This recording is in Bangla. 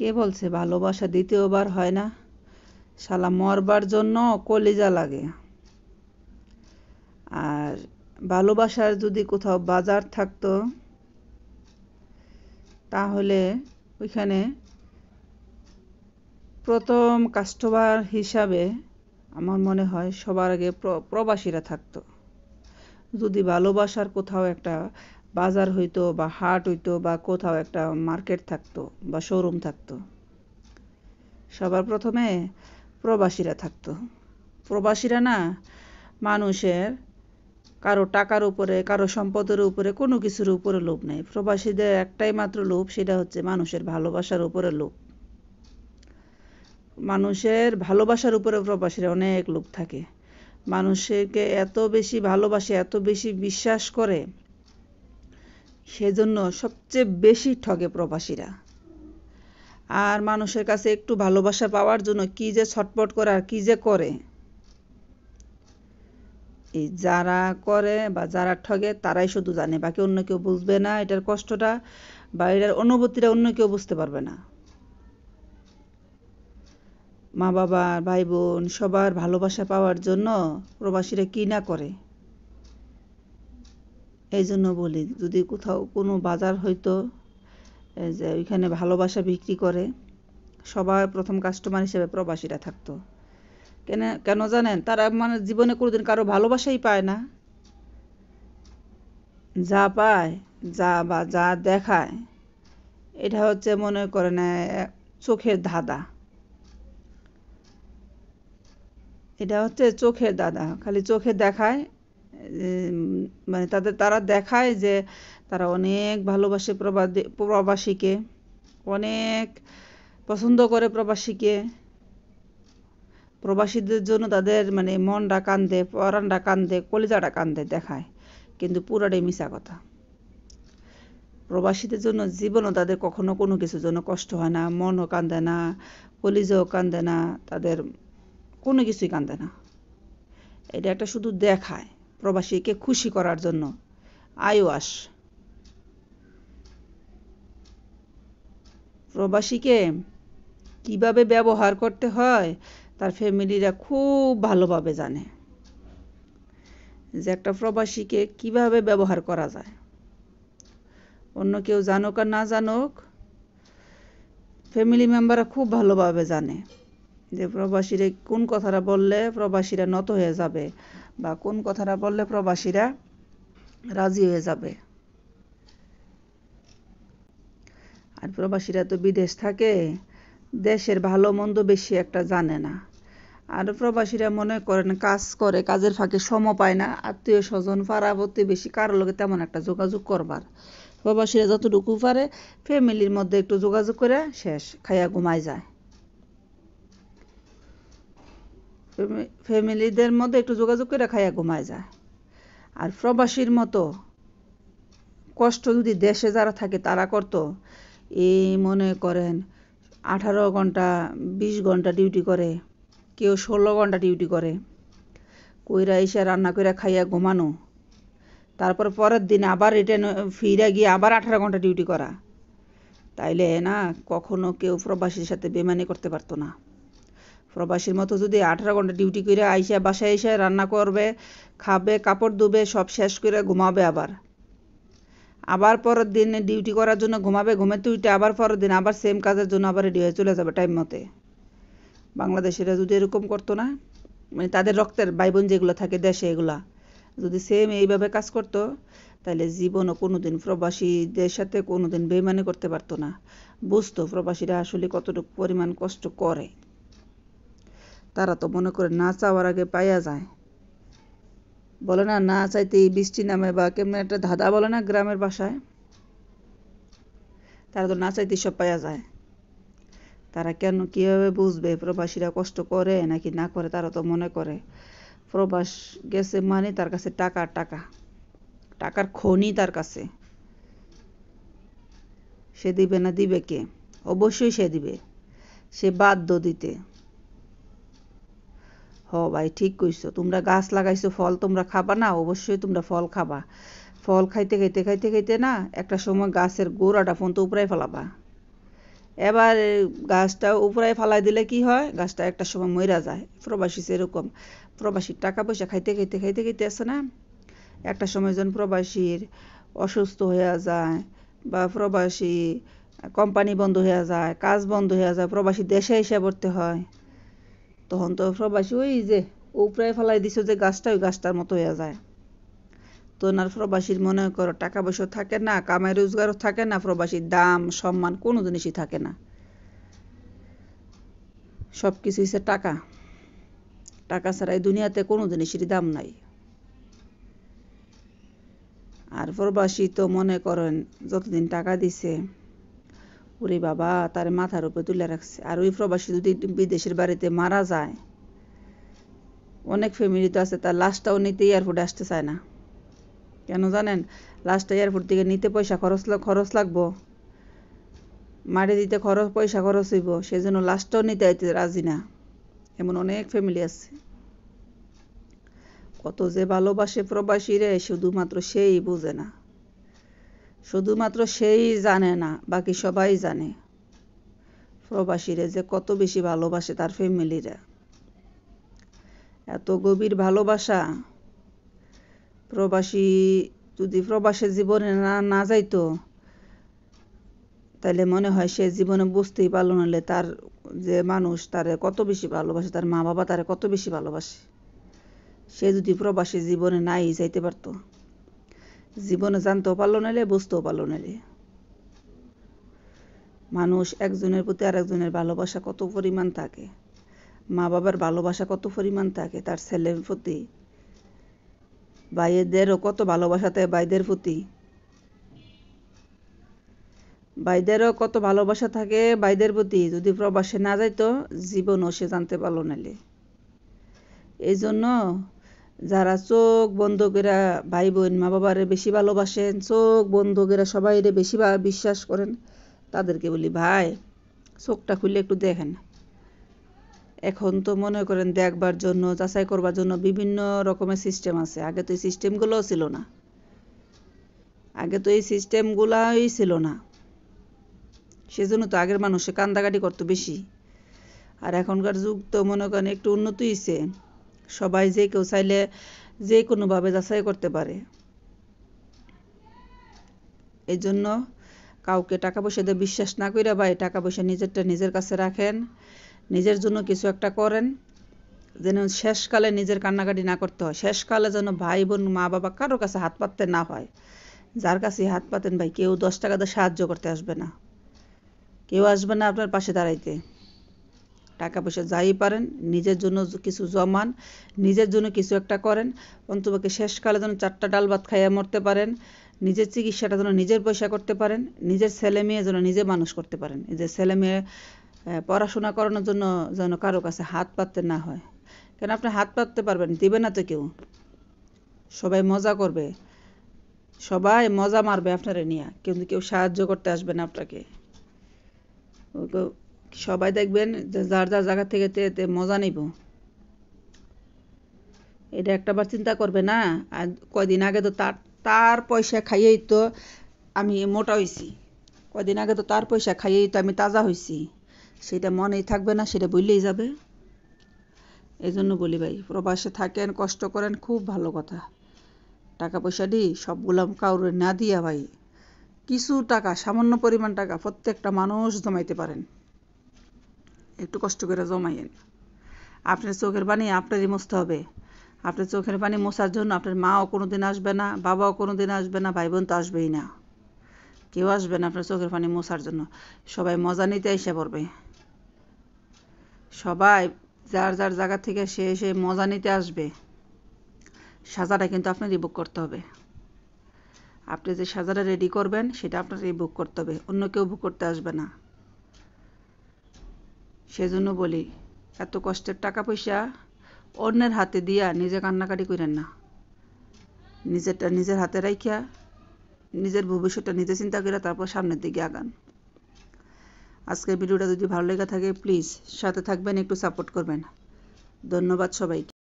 কে বলছে ভালোবাসা দ্বিতীয়বার হয় না? শালা মরবার জন্য কলিজা লাগে। আর ভালোবাসার যদি কোথাও বাজার থাকতো তাহলে ওইখানে প্রথম কাস্টমার হিসাবে আমার মনে হয় সবার আগে প্রবাসীরা থাকতো। যদি ভালোবাসার কোথাও একটা বাজার হইতো বা হাট হইতো বা কোথাও একটা মার্কেট থাকতো বা শোরুম থাকতো, সবার প্রথমে প্রবাসীরা থাকতো। প্রবাসীরা না মানুষের কারো টাকার উপরে, কারো সম্পদের উপরে, কোনো কিছুর উপরে লোভ নেই। প্রবাসীদের একটাই মাত্র লোভ, সেটা হচ্ছে মানুষের ভালোবাসার উপরে লোভ। মানুষের ভালোবাসার উপরে প্রবাসীরা অনেক লোভ থাকে। মানুষকে এত বেশি ভালোবাসে, এত বেশি বিশ্বাস করে, সেজন্য সবচেয়ে বেশি ঠকে প্রবাসীরা। আর মানুষের কাছে একটু ভালোবাসা পাওয়ার জন্য কি যে ছটপট করে আর কি যে করে, এই যারা করে বা যারা ঠগে তারাই শুধু জানে, বাকি অন্য কেউ বুঝবে না এটার কষ্টটা বা এটার অনুভূতিটা অন্য কেউ বুঝতে পারবে না। মা বাবা, ভাই বোন সবার ভালোবাসা পাওয়ার জন্য প্রবাসীরা কি না করে। এই জন্য বলি, যদি কোথাও কোনো বাজার হইতো যে ওইখানে ভালোবাসা বিক্রি করে, সবার প্রথম কাস্টমার হিসেবে প্রবাসীরা থাকতো। কেন জানেন? তারা মানে জীবনে কোনোদিন কারো ভালোবাসাই পায় না। যা পায়, যা দেখায়, এটা হচ্ছে মনে করেন চোখের ধাঁধা। এটা হচ্ছে চোখের দাদা, খালি চোখে দেখায়, মানে তারা দেখায় যে তারা অনেক ভালোবাসে প্রবাসীকে, অনেক পছন্দ করে প্রবাসীকে। প্রবাসীদের জন্য তাদের মানে মনটা কান্দে, পরানটা কান্দে, কলিজাটা কান্দে দেখায়, কিন্তু পুরাটাই মিছা কথা। প্রবাসীদের জন্য জীবনও তাদের কখনো কোনো কিছুর জন্য কষ্ট হয় না, মনও কান্দে না, কলিজাও কান্দে না, তাদের কোনো কিছুই কান্দে না। এটা একটা শুধু দেখায় প্রবাসীকে খুশি করার জন্য, আইওয়াস। প্রবাসীকে কিভাবে ব্যবহার করতে হয় তার ফ্যামিলিরা খুব ভালোভাবে জানে, যে একটা প্রবাসীকে কিভাবে ব্যবহার করা যায়। অন্য কেউ জানুক আর না জানুক, ফ্যামিলি মেম্বাররা খুব ভালোভাবে জানে যে প্রবাসীরা কোন কথাটা বললে প্রবাসীরা নত হয়ে যাবে বা কোন কথাটা বললে প্রবাসীরা রাজি হয়ে যাবে। আর প্রবাসীরা তো বিদেশ থাকে, দেশের ভালো মন্দ বেশি একটা জানে না। আর প্রবাসীরা মনে করেন কাজ করে, কাজের ফাঁকে সময় পায় না আত্মীয় স্বজন, পাড়া প্রতিবেশী কারোর লগে তেমন একটা যোগাযোগ করবার। প্রবাসীরা যতটুকু পারে ফ্যামিলির মধ্যে একটু যোগাযোগ করে শেষ, খাইয়া ঘুমায় যায়। ফ্যামিলিদের মধ্যে একটু যোগাযোগ করে খাইয়া ঘুমায় যায়। আর প্রবাসীর মতো কষ্ট যদি দেশে যারা থাকে তারা করতো, এই মনে করেন 18 ঘন্টা 20 ঘন্টা ডিউটি করে, কেউ 16 ঘন্টা ডিউটি করে, কইরা এসে রান্না করে খাইয়া ঘুমানো, তারপর পরের দিন আবার রিটার্ন ফিরে গিয়ে আবার 18 ঘন্টা ডিউটি করা। তাইলে না কখনো কেউ প্রবাসীর সাথে বেমানি করতে পারতো না। প্রবাসীর মতো যদি 18 ঘন্টা ডিউটি করে আইসা বাসায় এসে রান্না করবে, খাবে, কাপড় ধুবে, সব শেষ করে ঘুমাবে, আবার পরের দিন ডিউটি করার জন্য ঘুমাবে, ঘুমাতে উঠে আবার পরের দিন আবার সেম কাজের জন্য আবার রেডি হয়ে চলে যাবে টাইম মতে। বাংলাদেশিরা যদি এরকম করতো না, মানে তাদের রক্তের ভাই বোন যেগুলো থাকে দেশে, এগুলা যদি সেম এইভাবে কাজ করতো, তাহলে জীবনও কোনোদিন প্রবাসীদের সাথে কোনোদিন বেইমানি করতে পারতো না। বুঝতো প্রবাসীরা আসলে কতটুকু পরিমাণ কষ্ট করে। তারা তো মনে করে না চাওয়ার আগে পাইয়া যায়। বলে না, না চাইতেই বৃষ্টি নামে, বা কেমন একটা ধাঁধা বলে না গ্রামের ভাষায়, তারা তো না চাইতেই সব পাইয়া যায়। তারা কিভাবে বুঝবে প্রবাসীরা কষ্ট করে নাকি না করে? তারা তো মনে করে প্রবাস গেছে মানে তার কাছে টাকার খনি তার কাছে। সে দিবে না, দিবে কে? অবশ্যই সে দিবে, সে বাধ্য দিতে। ভাই ঠিক কইছো, তোমরা গাছ লাগাইছো, ফল তোমরা খাবা না? অবশ্যই তোমরা ফল খাবা। ফল খাইতে খাইতে খাইতে খাইতে না একটা সময় গাছের গোড়াটা পর্যন্ত উপড়াই ফেলাবা। এবার গাছটা উপরে ফালাই দিলে কি হয়, গাছটা একটা সময় মইরা যায়। প্রবাসী সেরকম, প্রবাসীর টাকা পয়সা খাইতে খাইতে খাইতে খাইতে আছে না, একটা সময় যখন প্রবাসীর অসুস্থ হয়ে যায় বা প্রবাসী কোম্পানি বন্ধ হয়ে যায়, কাজ বন্ধ হয়ে যায়, প্রবাসী দেশে এসে পড়তে হয়, তখন তো প্রবাসী ওই যে উপরে ফেলাই দিছে যে গাছটা, ওই গাছটার মতো হয়ে যায়। তো ওনার প্রবাসীর মনে করো টাকা পয়সা থাকে না, কামাই রোজগারও থাকে না, প্রবাসীর দাম সম্মান কোনো জিনিসই থাকে না। সব কিছু হচ্ছে টাকা, টাকা ছাড়া এই দুনিয়াতে কোনো জিনিসেরই দাম নাই। আর প্রবাসী তো মনে করেন যতদিন টাকা দিছে, ওরে বাবা তার মাথার উপরে তুলে রাখছে। আর ওই প্রবাসী যদি বিদেশের বাড়িতে মারা যায়, অনেক ফ্যামিলি তো আছে তার লাশটাও নিতে এয়ারপোর্টে আসতে চায় না। কেন জানেন? লাশটা এয়ারপোর্ট থেকে নিতে পয়সা খরচ লাগবো, মাটি দিতে পয়সা খরচ হইব, সেজন্য লাশটাও নিতে আইতে রাজি না। এমন অনেক ফ্যামিলি আছে। কত যে ভালোবাসে প্রবাসীরে শুধুমাত্র সেই বুঝে না, শুধুমাত্র সেই জানে না, বাকি সবাই জানে প্রবাসীরে যে কত বেশি ভালোবাসে তার ফ্যামিলিরা। এত গভীর ভালোবাসা, প্রবাসী যদি প্রবাসের জীবনে না যাইতো, তাইলে মনে হয় সে জীবনে বুঝতেই পারলো না তার যে মানুষ তারে কত বেশি ভালোবাসে, তার মা বাবা তারে কত বেশি ভালোবাসে। সে যদি প্রবাসী জীবনে নাই যাইতে পারতো, জীবনে জানতেও পারলো নাইলে, বুঝতেও পারলো নাইলে। মানুষ একজনের প্রতি আরেকজনের ভালোবাসা কত পরিমাণ থাকে, মা বাবার ভালোবাসা কত পরিমাণ থাকে তার ছেলের প্রতি, ভাইদেরও কত ভালোবাসা থাকে ভাইদের প্রতি, ভাইদেরও কত ভালোবাসা থাকে ভাইদের প্রতি। যদি প্রবাসে না যাইতো, জীবনও সে জানতে পারলো নাইলে। এই জন্য যারা চোখ বন্ধ করে ভাই বোন মা বাবারে বেশি ভালোবাসেন, চোখ বন্ধ করে সবাই বেশি বিশ্বাস করেন, তাদেরকে বলি ভাই চোখটা খুলে একটু দেখেন। এখন তো মনে করেন দেখবার জন্য, যাচাই করবার জন্য বিভিন্ন রকমের সিস্টেম আছে। আগে তো এই সিস্টেমগুলোও ছিল না, আগে তো এই সিস্টেমগুলাই ছিল না, সেজন্য তো আগের মানুষে কান্দাকাটি করতো বেশি। আর এখনকার যুগ তো মনে করেন একটু উন্নতি হয়েছে, সবাই যে কেউ চাইলে যে কোনোভাবে যাচাই করতে পারে। এই জন্য কাউকে টাকা পয়সা দিয়ে বিশ্বাস না কইরা ভাই টাকা পয়সা নিজেরটা নিজের কাছে রাখেন, নিজের জন্য কিছু একটা করেন, যেন শেষকালে নিজের কান্নাকাটি না করতে হয়। শেষকালে যেন ভাই বোন মা বাবা কারোর কাছে হাত পাততে না হয়। যার কাছে হাত পাতেন ভাই, কেউ 10 টাকা দিয়ে সাহায্য করতে আসবে না, কেউ আসবে না আপনার পাশে দাঁড়াইতে। টাকা পয়সা যাই পারেন নিজের জন্য কিছু জমান, নিজের জন্য কিছু একটা করেন, অন্তপক্ষে শেষকালে যেন 4টা ডাল ভাত খাইয়া মরতে পারেন, নিজের চিকিৎসাটা যেন নিজের পয়সা করতে পারেন, নিজের ছেলে মেয়ে যেন নিজে মানুষ করতে পারেন। এই যে ছেলে মেয়ে পড়াশোনা করানোর জন্য যেন কারো কাছে হাত পাততে না হয়। কেন আপনি হাত পাততে পারবেন, দিবে না তো কেউ, সবাই মজা করবে, সবাই মজা মারবে আপনারে নিয়ে, কিন্তু কেউ সাহায্য করতে আসবে না আপনাকে। সবাই দেখবেন যে যার যার জায়গা থেকে মজা নিব। এটা একটাবার চিন্তা করবে না। আর কয়দিন আগে তো তার পয়সা খাইয়েই তো আমি মোটা হয়েছি, কয়দিন আগে তো তার পয়সা খাইয়েই তো আমি তাজা হয়েছি, সেটা মনেই থাকবে না, সেটা বললেই যাবে। এই জন্য বলি ভাই প্রবাসে থাকেন, কষ্ট করেন, খুব ভালো কথা। টাকা পয়সা দিই সবগুলো কাউরে না দিয়া ভাই কিছু টাকা, সামান্য পরিমাণ টাকা প্রত্যেকটা মানুষ জমাইতে পারেন, একটু কষ্ট করে জমাইয়েন। আপনার চোখের পানি আপনারই মুছতে হবে। আপনার চোখের পানি মোছার জন্য আপনার মাও কোনোদিন আসবে না, বাবাও কোনোদিন আসবে না, ভাই বোন তো আসবেই না, কেউ আসবে না আপনার চোখের পানি মোছার জন্য। সবাই মজা নিতে এসে পড়বে, সবাই যার যার জায়গা থেকে সে এসে মজা নিতে আসবে। সাজাটা কিন্তু আপনারই বুক করতে হবে। আপনি যে সাজাটা রেডি করবেন সেটা আপনারই বুক করতে হবে, অন্য কেউ বুক করতে আসবে না। সেজন্য বলি এত কষ্টের টাকা পয়সা অন্যের হাতে দিয়া নিজে কান্নাকাটি করেন না, নিজেরটা নিজের হাতে রাখিয়া নিজের ভবিষ্যৎটা নিজে চিন্তা করে তারপর সামনের দিকে আগান। আজকের ভিডিওটা যদি ভালো লেগে থাকে প্লিজ সাথে থাকবেন, একটু সাপোর্ট করবেন। ধন্যবাদ সবাইকে।